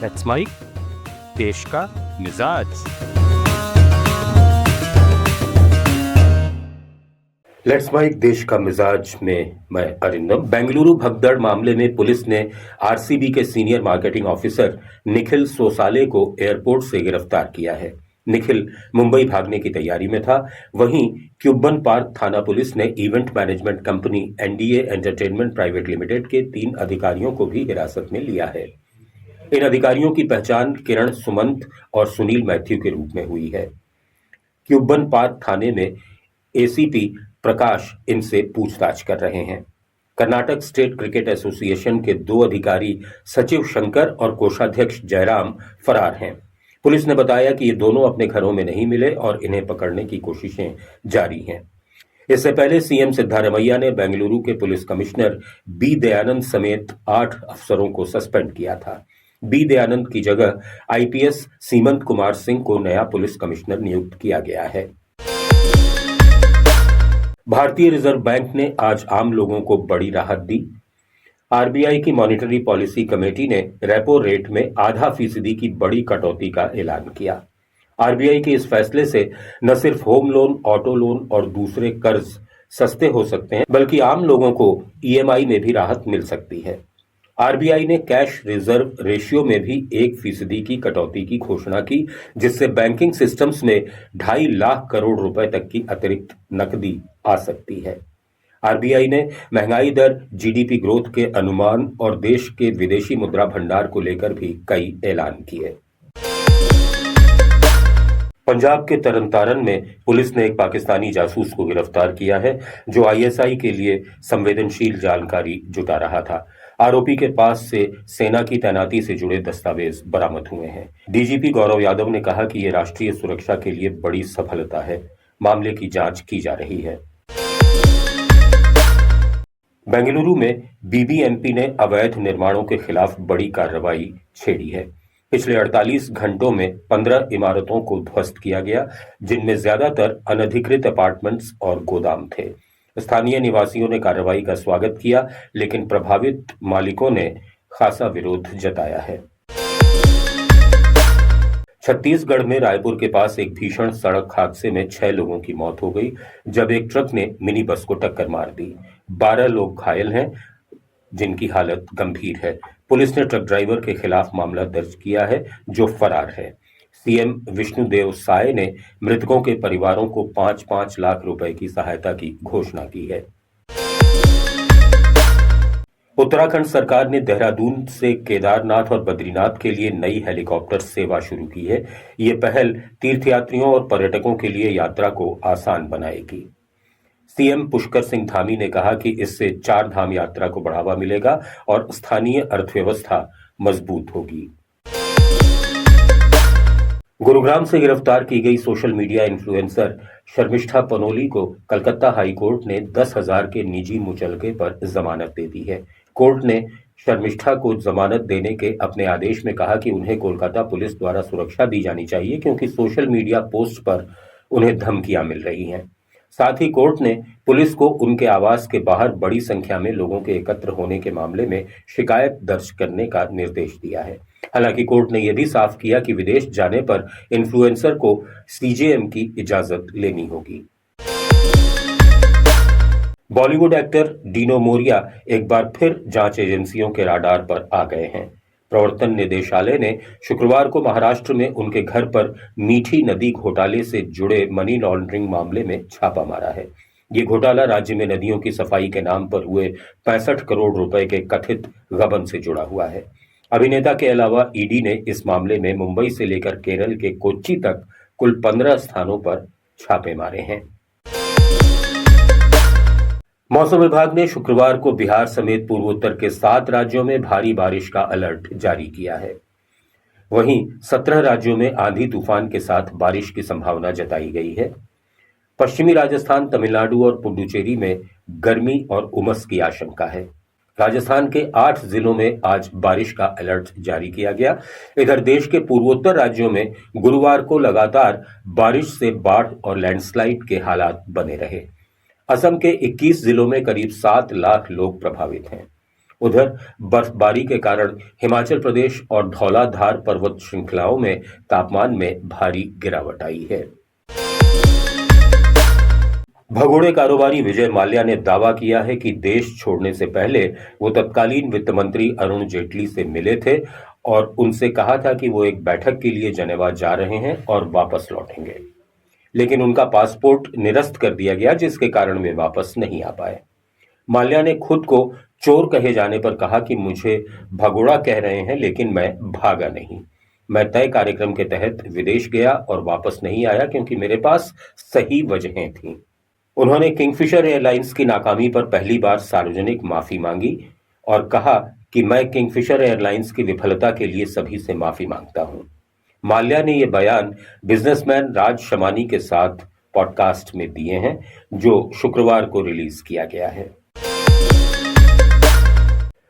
Let's mic देश का मिजाज। लेट्स माइक देश का मिजाज में मैं अरिंदम। बेंगलुरु भगदड़ मामले में पुलिस ने आरसीबी के सीनियर मार्केटिंग ऑफिसर निखिल सोसाले को एयरपोर्ट से गिरफ्तार किया है। निखिल मुंबई भागने की तैयारी में था। वहीं क्यूबन पार्क थाना पुलिस ने event management company NDA entertainment private limited के 3 अधिकारियों को भी हिरासत में लिया है। इन अधिकारियों की पहचान किरण सुमंत और सुनील मैथ्यू के रूप में हुई है। क्यूबन पार्क थाने में एसीपी प्रकाश इनसे पूछताछ कर रहे हैं। कर्नाटक स्टेट क्रिकेट एसोसिएशन के 2 अधिकारी सचिव शंकर और कोषाध्यक्ष जयराम फरार हैं। पुलिस ने बताया कि ये दोनों अपने घरों में नहीं मिले और इन्हें पकड़ने की कोशिशें जारी हैं। इससे पहले सीएम सिद्धारमैया ने बेंगलुरु के पुलिस कमिश्नर बी दयानंद समेत 8 अफसरों को सस्पेंड किया था। बी दयानंद की जगह आईपीएस सीमंत कुमार सिंह को नया पुलिस कमिश्नर नियुक्त किया गया है। भारतीय रिजर्व बैंक ने आज आम लोगों को बड़ी राहत दी। आरबीआई की मॉनिटरी पॉलिसी कमेटी ने रेपो रेट में आधा फीसदी की बड़ी कटौती का ऐलान किया। आरबीआई के इस फैसले से न सिर्फ होम लोन, ऑटो लोन और दूसरे कर्ज सस्ते हो सकते हैं, बल्कि आम लोगों को ईएमआई में भी राहत मिल सकती है। आरबीआई ने कैश रिजर्व रेशियो में भी 1% की कटौती की घोषणा की, जिससे बैंकिंग सिस्टम्स में 2.5 लाख करोड़ रुपए तक की अतिरिक्त नकदी आ सकती है। आरबीआई ने महंगाई दर, जीडीपी ग्रोथ के अनुमान और देश के विदेशी मुद्रा भंडार को लेकर भी कई ऐलान किए। पंजाब के तरनतारन में पुलिस ने एक पाकिस्तानी जासूस को गिरफ्तार किया है, जो आईएसआई के लिए संवेदनशील जानकारी जुटा रहा था। आरोपी के पास से सेना की तैनाती से जुड़े दस्तावेज बरामद हुए हैं। डीजीपी गौरव यादव ने कहा कि ये राष्ट्रीय सुरक्षा के लिए बड़ी सफलता है। मामले की जांच की जा रही है। बेंगलुरु में बीबीएमपी ने अवैध निर्माणों के खिलाफ बड़ी कार्रवाई छेड़ी है। पिछले 48 घंटों में 15 इमारतों को ध्वस्त किया गया, जिनमें ज्यादातर अनधिकृत अपार्टमेंट्स और गोदाम थे। स्थानीय निवासियों ने कार्रवाई का स्वागत किया, लेकिन प्रभावित मालिकों ने खासा विरोध जताया है। छत्तीसगढ़ में रायपुर के पास एक भीषण सड़क हादसे में 6 लोगों की मौत हो गई, जब एक ट्रक ने मिनी बस को टक्कर मार दी। 12 लोग घायल हैं, जिनकी हालत गंभीर है। पुलिस ने ट्रक ड्राइवर के खिलाफ मामला दर्ज किया है, जो फरार है। सीएम विष्णुदेव साय ने मृतकों के परिवारों को 5-5 लाख रुपए की सहायता की घोषणा की है। उत्तराखंड सरकार ने देहरादून से केदारनाथ और बद्रीनाथ के लिए नई हेलीकॉप्टर सेवा शुरू की है। ये पहल तीर्थयात्रियों और पर्यटकों के लिए यात्रा को आसान बनाएगी। सीएम पुष्कर सिंह धामी ने कहा कि इससे 4 धाम यात्रा को बढ़ावा मिलेगा और स्थानीय अर्थव्यवस्था मजबूत होगी। गुरुग्राम से गिरफ्तार की गई social media influencer Sharmistha Panoli को कलकत्ता हाई कोर्ट ने 10,000 के निजी मुचलके पर जमानत दे दी है। कोर्ट ने शर्मिष्ठा को जमानत देने के अपने आदेश में कहा कि उन्हें कोलकाता पुलिस द्वारा सुरक्षा दी जानी चाहिए, क्योंकि सोशल मीडिया पोस्ट पर उन्हें धमकियां मिल रही हैं। साथ ही कोर्ट ने पुलिस को उनके आवास के बाहर बड़ी संख्या में लोगों के एकत्र होने के मामले में शिकायत दर्ज करने का निर्देश दिया है। हालांकि कोर्ट ने यह भी साफ किया कि विदेश जाने पर इन्फ्लुएंसर को सीजेएम की इजाजत लेनी होगी। बॉलीवुड एक्टर डीनो मोरिया एक बार फिर जांच एजेंसियों के राडार पर आ गए हैं। प्रवर्तन निदेशालय ने शुक्रवार को महाराष्ट्र में उनके घर पर मीठी नदी घोटाले से जुड़े मनी लॉन्ड्रिंग मामले में छापा मारा है। ये घोटाला राज्य में नदियों की सफाई के नाम पर हुए 65 करोड़ रुपए के कथित गबन से जुड़ा हुआ है। अभिनेता के अलावा ईडी ने इस मामले में मुंबई से लेकर केरल के कोच्चि तक कुल 15 स्थानों पर छापे मारे हैं। मौसम विभाग ने शुक्रवार को बिहार समेत पूर्वोत्तर के 7 राज्यों में भारी बारिश का अलर्ट जारी किया है। वहीं 17 राज्यों में आंधी तूफान के साथ बारिश की संभावना जताई गई है। पश्चिमी राजस्थान, तमिलनाडु और पुडुचेरी में गर्मी और उमस की आशंका है। राजस्थान के 8 जिलों में आज बारिश का अलर्ट जारी किया गया। इधर देश के पूर्वोत्तर राज्यों में गुरुवार को लगातार बारिश से बाढ़ और लैंडस्लाइड के हालात बने रहे। असम के 21 जिलों में करीब 7 लाख लोग प्रभावित हैं। उधर बर्फबारी के कारण हिमाचल प्रदेश और धौलाधार पर्वत श्रृंखलाओं में तापमान में भारी गिरावट आई है। भगोड़े कारोबारी विजय माल्या ने दावा किया है कि देश छोड़ने से पहले वो तत्कालीन वित्त मंत्री अरुण जेटली से मिले थे और उनसे कहा था कि वो एक बैठक के लिए जनेवा जा रहे हैं और वापस लौटेंगे, लेकिन उनका पासपोर्ट निरस्त कर दिया गया, जिसके कारण वे वापस नहीं आ पाए। माल्या ने खुद को चोर कहे जाने पर कहा कि मुझे भगोड़ा कह रहे हैं, लेकिन मैं भागा नहीं। मैं तय कार्यक्रम के तहत विदेश गया और वापस नहीं आया क्योंकि मेरे पास सही वजहें थीं। उन्होंने किंगफिशर एयरलाइंस की नाकामी पर पहली बार सार्वजनिक माफी मांगी और कहा कि मैं किंगफिशर एयरलाइंस की विफलता के लिए सभी से माफी मांगता हूं। माल्या ने यह बयान बिजनेसमैन राज शमानी के साथ पॉडकास्ट में दिए हैं, जो शुक्रवार को रिलीज किया गया है।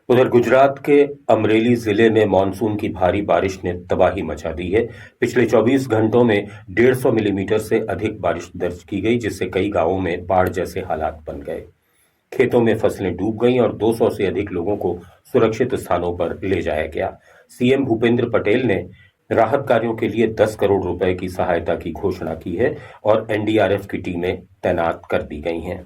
उधर गुजरात के अमरेली जिले में मानसून की भारी बारिश ने तबाही मचा दी है। पिछले 24 घंटों में 150 मिलीमीटर से अधिक बारिश दर्ज की गई, जिससे कई गांवों में बाढ़ जैसे हालात बन गए। खेतों में फसलें डूब गईं और 200 से अधिक लोगों को सुरक्षित स्थानों पर ले जाया गया। सीएम भूपेंद्र पटेल ने राहत कार्यों के लिए 10 करोड़ रुपए की सहायता की घोषणा की है और एनडीआरएफ की टीमें तैनात कर दी गई हैं।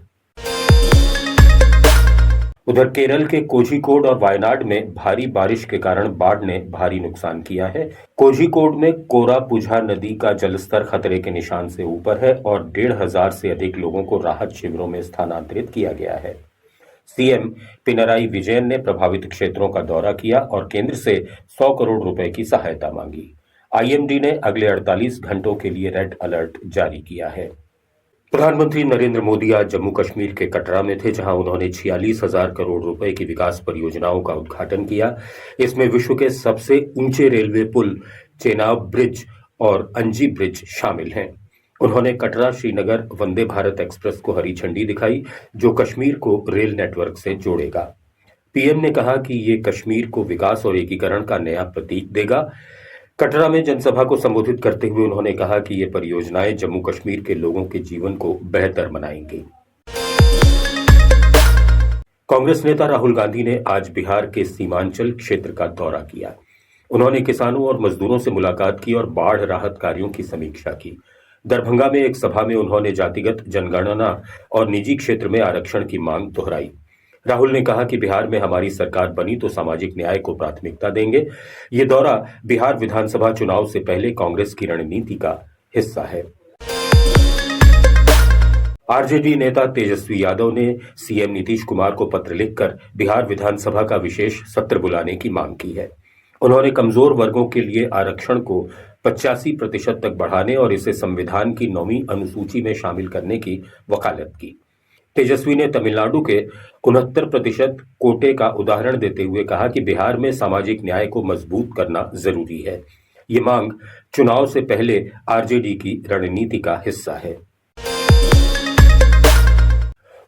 उधर केरल के कोझिकोड और वायनाड में भारी बारिश के कारण बाढ़ ने भारी नुकसान किया है। कोझिकोड में कोरापुझा नदी का जलस्तर खतरे के निशान से ऊपर है और 1,500 से अधिक लोगों को राहत शिविरों में स्थानांतरित किया गया है। सीएम पिनराई विजयन ने प्रभावित क्षेत्रों का दौरा किया और केंद्र से 100 करोड़ रुपए की सहायता मांगी। आईएमडी ने अगले 48 घंटों के लिए रेड अलर्ट जारी किया है। प्रधानमंत्री नरेंद्र मोदी आज जम्मू कश्मीर के कटरा में थे, जहां उन्होंने 46,000 करोड़ रुपए की विकास परियोजनाओं का उद्घाटन किया। इसमें विश्व के सबसे ऊंचे रेलवे पुल चेनाब ब्रिज और अंजी ब्रिज शामिल हैं। उन्होंने कटरा श्रीनगर वंदे भारत एक्सप्रेस को हरी झंडी दिखाई, जो कश्मीर को रेल नेटवर्क से जोड़ेगा। पीएम ने कहा कि ये कश्मीर को विकास और एकीकरण का नया प्रतीक देगा। कटरा में जनसभा को संबोधित करते हुए उन्होंने कहा कि ये परियोजनाएं जम्मू कश्मीर के लोगों के जीवन को बेहतर बनाएंगी। कांग्रेस नेता राहुल गांधी ने आज बिहार के सीमांचल क्षेत्र का दौरा किया। उन्होंने किसानों और मजदूरों से मुलाकात की और बाढ़ राहत कार्यों की समीक्षा की। दरभंगा में एक सभा में उन्होंने जातिगत जनगणना और निजी क्षेत्र में आरक्षण की मांग दोहराई। राहुल ने कहा कि बिहार में हमारी सरकार बनी तो सामाजिक न्याय को प्राथमिकता देंगे। ये दौरा बिहार विधानसभा चुनाव से पहले कांग्रेस की रणनीति का हिस्सा है। आरजेडी नेता तेजस्वी यादव ने सीएम नीतीश कुमार को पत्र लिखकर बिहार विधानसभा का विशेष सत्र बुलाने की मांग की है। उन्होंने कमजोर वर्गों के लिए आरक्षण को 85% तक बढ़ाने और इसे संविधान की 9वीं अनुसूची में शामिल करने की वकालत की। तेजस्वी ने तमिलनाडु के 69% कोटे का उदाहरण देते हुए कहा कि बिहार में सामाजिक न्याय को मजबूत करना जरूरी है। ये मांग चुनाव से पहले आरजेडी की रणनीति का हिस्सा है।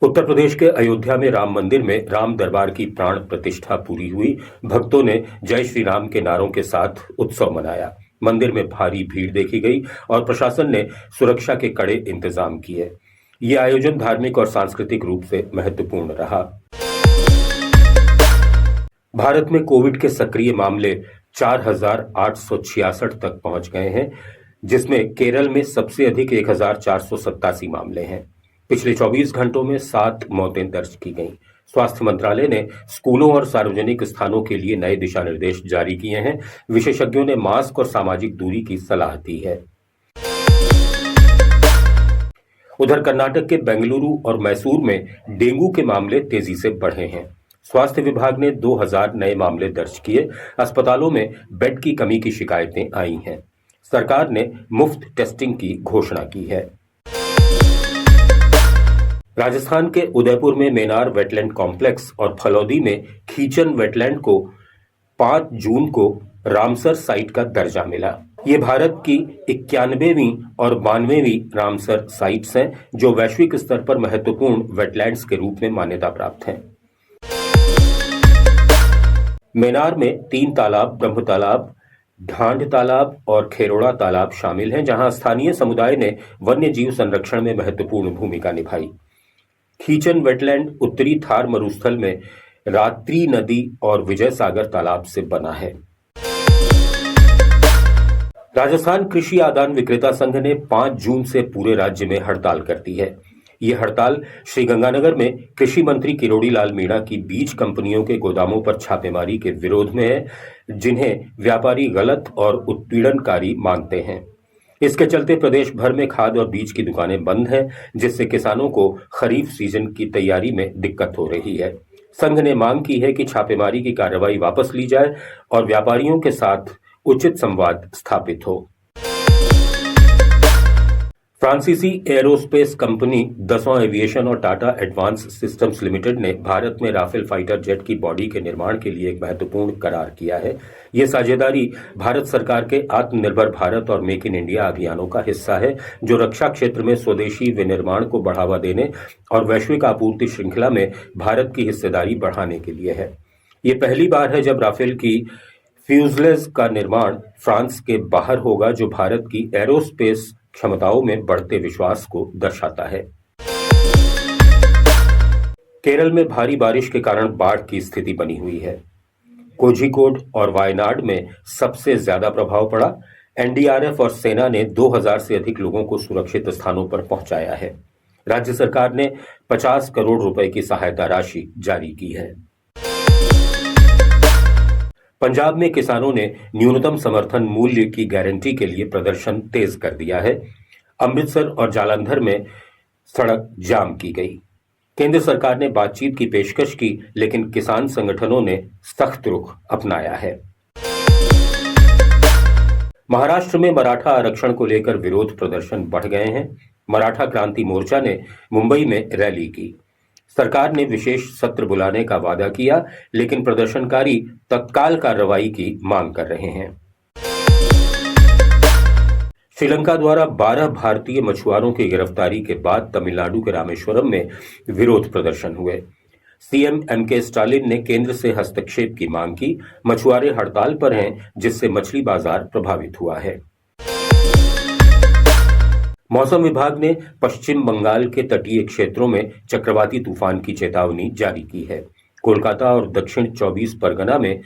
उत्तर प्रदेश के अयोध्या में राम मंदिर में राम दरबार की प्राण प्रतिष्ठा पूरी हुई। भक्तों ने जय श्री राम के नारों के साथ उत्सव मनाया। मंदिर में भारी भीड़ देखी गई और प्रशासन ने सुरक्षा के कड़े इंतजाम किए। ये आयोजन धार्मिक और सांस्कृतिक रूप से महत्वपूर्ण रहा। भारत में कोविड के सक्रिय मामले 4,866 तक पहुंच गए हैं, जिसमें केरल में सबसे अधिक 1,487 मामले हैं। पिछले 24 घंटों में 7 मौतें दर्ज की गईं। स्वास्थ्य मंत्रालय ने स्कूलों और सार्वजनिक स्थानों के लिए नए दिशा निर्देश जारी किए हैं। विशेषज्ञों ने मास्क और सामाजिक दूरी की सलाह दी है। उधर कर्नाटक के बेंगलुरु और मैसूर में डेंगू के मामले तेजी से बढ़े हैं। स्वास्थ्य विभाग ने 2,000 नए मामले दर्ज किए। अस्पतालों में बेड की कमी की शिकायतें आई हैं। सरकार ने मुफ्त टेस्टिंग की घोषणा की है। राजस्थान के उदयपुर में मेनार वेटलैंड कॉम्प्लेक्स और फलौदी में खीचन वेटलैंड को 5 जून को रामसर साइट का दर्जा मिला। ये भारत की 91वीं और 92वीं रामसर साइट्स हैं, जो वैश्विक स्तर पर महत्वपूर्ण वेटलैंड्स के रूप में मान्यता प्राप्त हैं। मेनार में 3 तालाब, ब्रह्म तालाब, ढांड तालाब और खेरोड़ा तालाब शामिल हैं, जहां स्थानीय समुदाय ने वन्य जीव संरक्षण में महत्वपूर्ण भूमिका निभाई। खीचन वेटलैंड उत्तरी थार मरुस्थल में रात्रि नदी और विजय सागर तालाब से बना है। राजस्थान कृषि आदान विक्रेता संघ ने 5 जून से पूरे राज्य में हड़ताल कर दी है। ये हड़ताल श्रीगंगानगर में कृषि मंत्री किरोड़ी लाल मीणा की बीज कंपनियों के गोदामों पर छापेमारी के विरोध में है, जिन्हें व्यापारी गलत और उत्पीड़नकारी मानते हैं। इसके चलते प्रदेश भर में खाद और बीज की दुकानें बंद हैं, जिससे किसानों को खरीफ सीजन की तैयारी में दिक्कत हो रही है। संघ ने मांग की है कि छापेमारी की कार्रवाई वापस ली जाए और व्यापारियों के साथ उचित संवाद स्थापित हो। फ्रांसीसी एरोस्पेस कंपनी दसों एविएशन और टाटा एडवांस सिस्टम्स लिमिटेड ने भारत में राफेल फाइटर जेट की बॉडी के निर्माण के लिए एक महत्वपूर्ण करार किया है। ये साझेदारी भारत सरकार के आत्मनिर्भर भारत और मेक इन इंडिया अभियानों का हिस्सा है, जो रक्षा क्षेत्र में स्वदेशी विनिर्माण को बढ़ावा देने और वैश्विक आपूर्ति श्रृंखला में भारत की हिस्सेदारी बढ़ाने के लिए है। ये पहली बार है जब राफेल की फ्यूजलेज का निर्माण फ्रांस के बाहर होगा, जो भारत की एरोस्पेस क्षमताओं में बढ़ते विश्वास को दर्शाता है। केरल में भारी बारिश के कारण बाढ़ की स्थिति बनी हुई है। कोझिकोड और वायनाड में सबसे ज्यादा प्रभाव पड़ा। एनडीआरएफ और सेना ने 2000 से अधिक लोगों को सुरक्षित स्थानों पर पहुंचाया है। राज्य सरकार ने 50 करोड़ रुपए की सहायता राशि जारी की है। पंजाब में किसानों ने न्यूनतम समर्थन मूल्य की गारंटी के लिए प्रदर्शन तेज कर दिया है। अमृतसर और जालंधर में सड़क जाम की गई। केंद्र सरकार ने बातचीत की पेशकश की, लेकिन किसान संगठनों ने सख्त रुख अपनाया है। महाराष्ट्र में मराठा आरक्षण को लेकर विरोध प्रदर्शन बढ़ गए हैं। मराठा क्रांति मोर्चा ने मुंबई में रैली की। सरकार ने विशेष सत्र बुलाने का वादा किया, लेकिन प्रदर्शनकारी तत्काल कार्रवाई की मांग कर रहे हैं। श्रीलंका द्वारा 12 भारतीय मछुआरों की गिरफ्तारी के बाद तमिलनाडु के रामेश्वरम में विरोध प्रदर्शन हुए। सीएम एमके स्टालिन ने केंद्र से हस्तक्षेप की मांग की। मछुआरे हड़ताल पर हैं, जिससे मछली बाजार प्रभावित हुआ है। मौसम विभाग ने पश्चिम बंगाल के तटीय क्षेत्रों में चक्रवाती तूफान की चेतावनी जारी की है। कोलकाता और दक्षिण 24 परगना में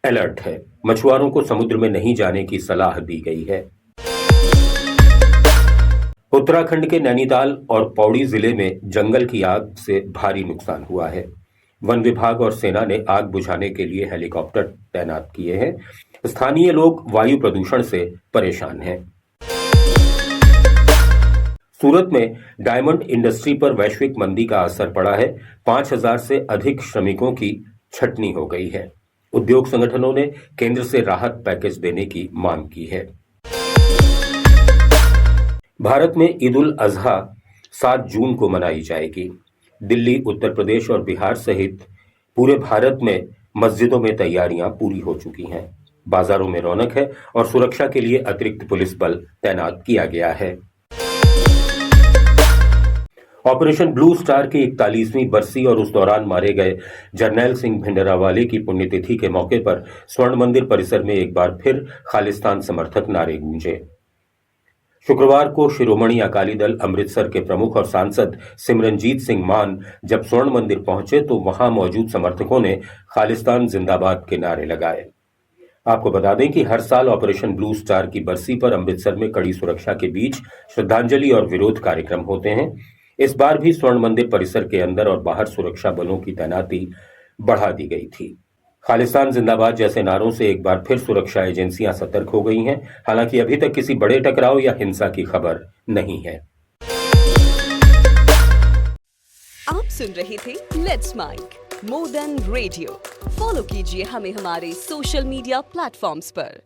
अलर्ट है। मछुआरों को समुद्र में नहीं जाने की सलाह दी गई है। उत्तराखंड के नैनीताल और पौड़ी जिले में जंगल की आग से भारी नुकसान हुआ है। वन विभाग और सेना ने आग बुझाने के लिए हेलीकॉप्टर तैनात किए हैं। स्थानीय लोग वायु प्रदूषण से परेशान हैं। सूरत में डायमंड इंडस्ट्री पर वैश्विक मंदी का असर पड़ा है। 5000 से अधिक श्रमिकों की छटनी हो गई है। उद्योग संगठनों ने केंद्र से राहत पैकेज देने की मांग की है। भारत में ईद उल अजहा 7 जून को मनाई जाएगी। दिल्ली, उत्तर प्रदेश और बिहार सहित पूरे भारत में मस्जिदों में तैयारियां पूरी हो चुकी हैं। बाजारों में रौनक है और सुरक्षा के लिए अतिरिक्त पुलिस बल तैनात किया गया है। ऑपरेशन ब्लू स्टार की 41वीं बरसी और उस दौरान मारे गए जरनैल सिंह भिंडरावाले की पुण्यतिथि के मौके पर स्वर्ण मंदिर परिसर में एक बार फिर खालिस्तान समर्थक नारे गूंजे। शुक्रवार को शिरोमणि अकाली दल अमृतसर के प्रमुख और सांसद सिमरनजीत सिंह मान जब स्वर्ण मंदिर पहुंचे तो वहां मौजूद समर्थकों ने खालिस्तान जिंदाबाद के नारे लगाए। आपको बता दें कि हर साल ऑपरेशन ब्लू स्टार की बरसी पर अमृतसर में कड़ी सुरक्षा के बीच श्रद्धांजलि और विरोध कार्यक्रम होते हैं। इस बार भी स्वर्ण मंदिर परिसर के अंदर और बाहर सुरक्षा बलों की तैनाती बढ़ा दी गई थी। खालिस्तान जिंदाबाद जैसे नारों से एक बार फिर सुरक्षा एजेंसियां सतर्क हो गई हैं। हालांकि अभी तक किसी बड़े टकराव या हिंसा की खबर नहीं है। आप सुन रहे थे let's mic more than radio. Follow कीजिए हमें हमारे सोशल मीडिया प्लेटफॉर्म्स पर।